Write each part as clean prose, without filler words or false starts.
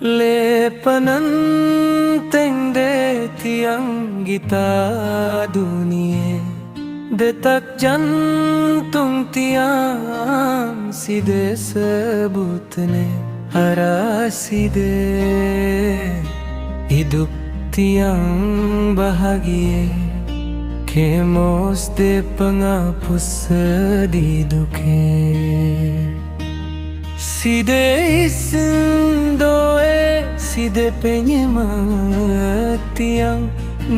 Le penenteng de tiang gita dunia, detak jantung tiang si de sebutne harasi de hidup tiang bahagia, kemos de penghapus sedih duke. Si de isendoe, si de penyemangat tiang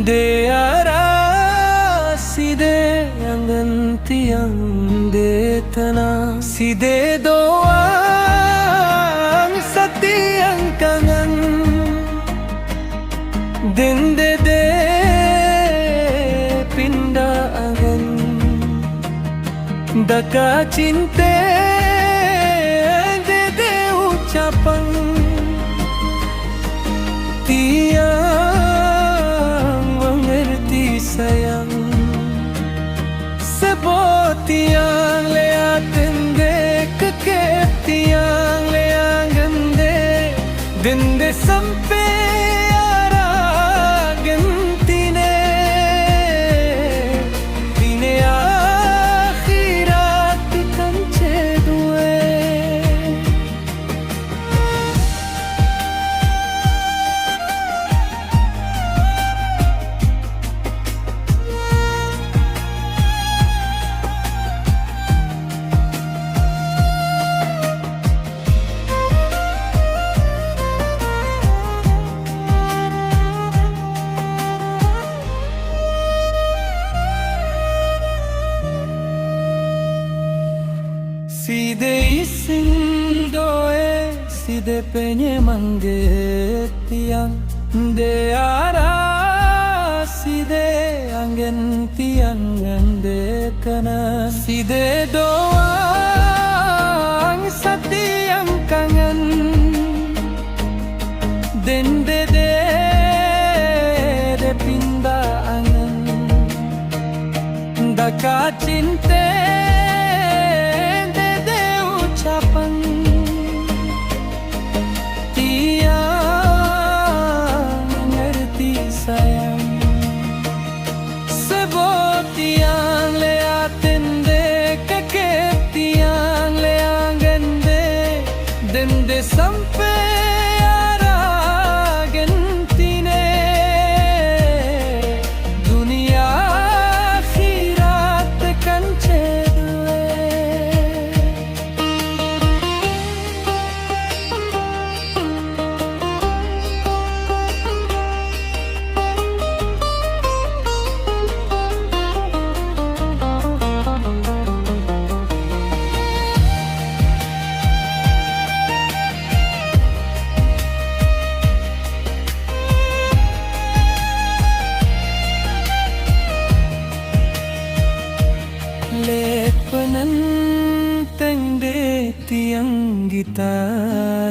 de arah, si de angan tiang de tanah, si de doang satiang kangen den de pindah angan daka cinta ucapan tiang mengerti sayang sebut tiang leaten de kekep tiang leang gende dende sampai arah gentine dine akhirat ikan cedue. Si de isendoe, si de penyemangget tiang de arah, si de anggen tiang de kana, si de doang satiang kangen den de pindah angen daka cinta ucapan tiang mengerti sayang sebut tiang leaten de kekep tiang leang gende dende sampai arah gentine dunia akhirat tekan cedue. Le penenteng de tiang gita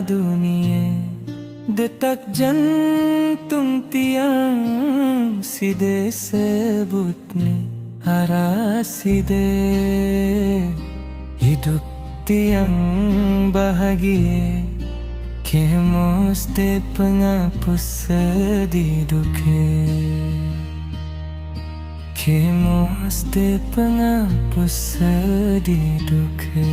dunia, detak jantung tiang si de sebutne harasi de hidup tiang bahagia, kemos de penghapus sedih duke. Kemos de penghapus sedih duka.